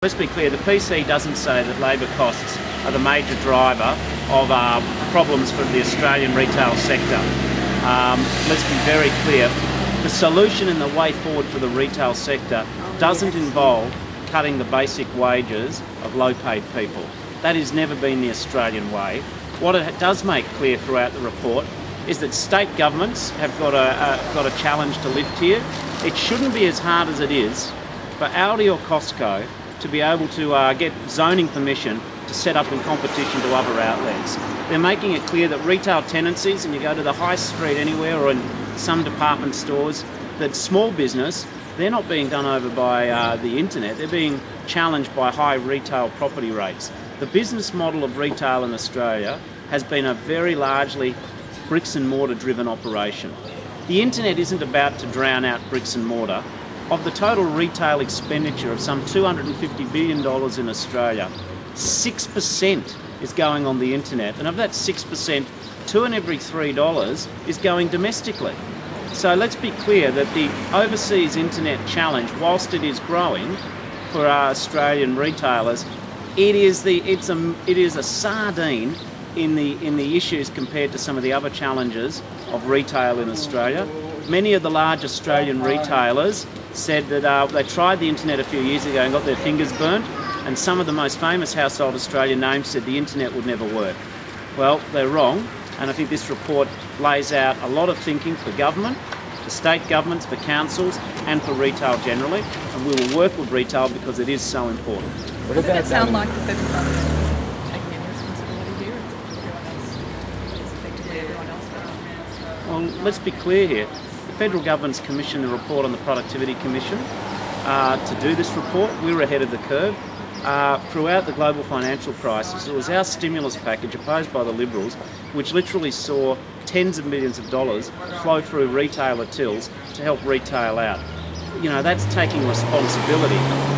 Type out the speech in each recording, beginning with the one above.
Let's be clear, the PC doesn't say that labour costs are the major driver of problems for the Australian retail sector. Let's be very clear, the solution and the way forward for the retail sector doesn't involve cutting the basic wages of low-paid people. That has never been the Australian way. What it does make clear throughout the report is that state governments have got a challenge to lift here. It shouldn't be as hard as it is for Aldi or Costco to be able to get zoning permission to set up in competition to other outlets. They're making it clear that retail tenancies, and you go to the high street anywhere or in some department stores, that small business, they're not being done over by the internet, they're being challenged by high retail property rates. The business model of retail in Australia has been a very largely bricks and mortar driven operation. The internet isn't about to drown out bricks and mortar. Of the total retail expenditure of some $250 billion in Australia, 6% is going on the internet, and of that 6%, 2 in every $3 is going domestically. So let's be clear that the overseas internet challenge, whilst it is growing for our Australian retailers, it is a sardine in the issues compared to some of the other challenges of retail in Australia. Many of the large Australian retailers said that they tried the internet a few years ago and got their fingers burnt, and some of the most famous household Australian names said the internet would never work. Well, they're wrong, and I think this report lays out a lot of thinking for government, for state governments, for councils, and for retail generally, and we will work with retail because it is so important. Does it sound like the federal government taking any responsibility here? It's effectively everyone else. Well, let's be clear here. The federal government's commissioned a report on the Productivity Commission to do this report. We were ahead of the curve. Throughout the global financial crisis, it was our stimulus package opposed by the Liberals, which literally saw tens of millions of dollars flow through retailer tills to help retail out. You know, that's taking responsibility.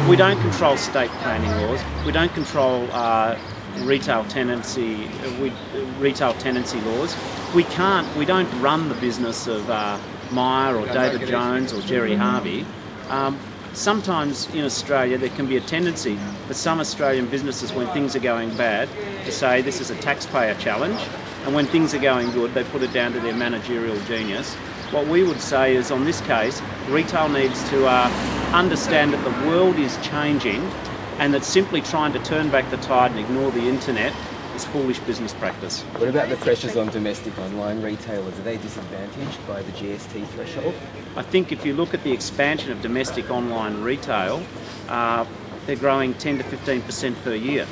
We don't control state planning laws. We don't control retail tenancy laws. We don't run the business of Myer or David Jones or Jerry Harvey. Sometimes in Australia there can be a tendency for some Australian businesses, when things are going bad, to say this is a taxpayer challenge, and when things are going good they put it down to their managerial genius. What we would say is, on this case, retail needs to understand that the world is changing, and that simply trying to turn back the tide and ignore the internet is foolish business practice. What about the pressures on domestic online retailers? Are they disadvantaged by the GST threshold? I think if you look at the expansion of domestic online retail, they're growing 10 to 15% per year.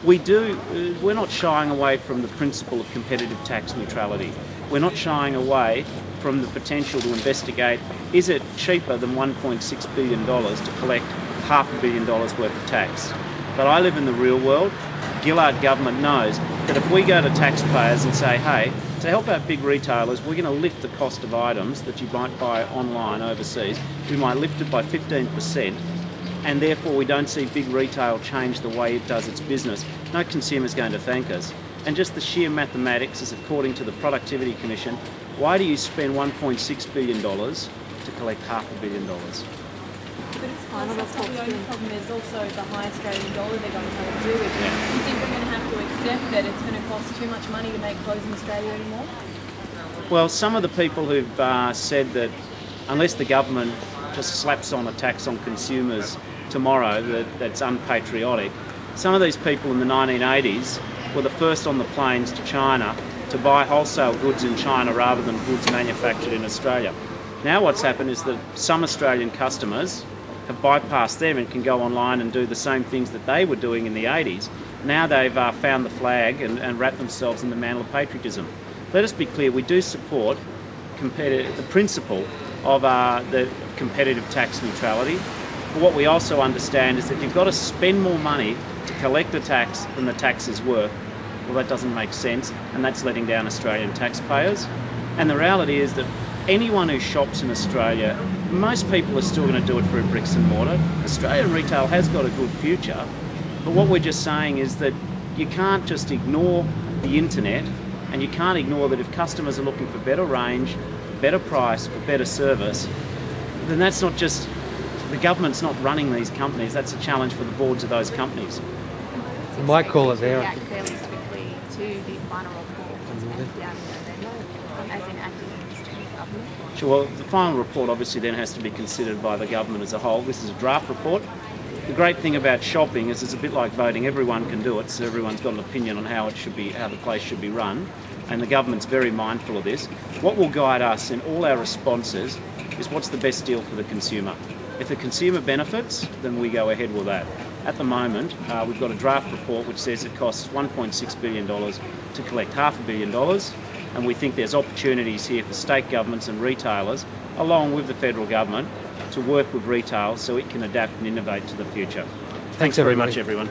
We're not shying away from the principle of competitive tax neutrality. We're not shying away from the potential to investigate, is it cheaper than $1.6 billion to collect $500 million worth of tax? But I live in the real world. Gillard government knows that if we go to taxpayers and say, hey, to help out big retailers, we're going to lift the cost of items that you might buy online overseas, we might lift it by 15%, and therefore we don't see big retail change the way it does its business, no consumer's going to thank us. And just the sheer mathematics is, according to the Productivity Commission, why do you spend $1.6 billion to collect $500 million? But it's not the only problem. There's also the high Australian dollar they're going to have to do with. Yeah. You think we're going to have to accept that it's going to cost too much money to make clothes in Australia anymore? Well, some of the people who've said that unless the government just slaps on a tax on consumers tomorrow, that's unpatriotic. Some of these people in the 1980s were the first on the planes to China to buy wholesale goods in China rather than goods manufactured in Australia. Now what's happened is that some Australian customers have bypassed them and can go online and do the same things that they were doing in the 80s. Now they've found the flag and wrapped themselves in the mantle of patriotism. Let us be clear, we do support the principle of the competitive tax neutrality. But what we also understand is that if you've got to spend more money to collect a tax than the tax is worth, well, that doesn't make sense, and that's letting down Australian taxpayers. And the reality is that anyone who shops in Australia, most people are still going to do it through bricks and mortar. Australian retail has got a good future, but what we're just saying is that you can't just ignore the internet, and you can't ignore that if customers are looking for better range, better price, for better service, then that's not just The government's not running these companies. That's a challenge for the boards of those companies. You might call it there. React fairly swiftly to the final report and down in November, as in acting minister of government. Sure, well, the final report obviously then has to be considered by the government as a whole. This is a draft report. The great thing about shopping is it's a bit like voting. Everyone can do it, so everyone's got an opinion on how it should be, how the place should be run, and the government's very mindful of this. What will guide us in all our responses is what's the best deal for the consumer. If the consumer benefits, then we go ahead with that. At the moment, we've got a draft report which says it costs $1.6 billion to collect $500 million, and we think there's opportunities here for state governments and retailers, along with the federal government, to work with retail so it can adapt and innovate to the future. Thanks very much, everyone.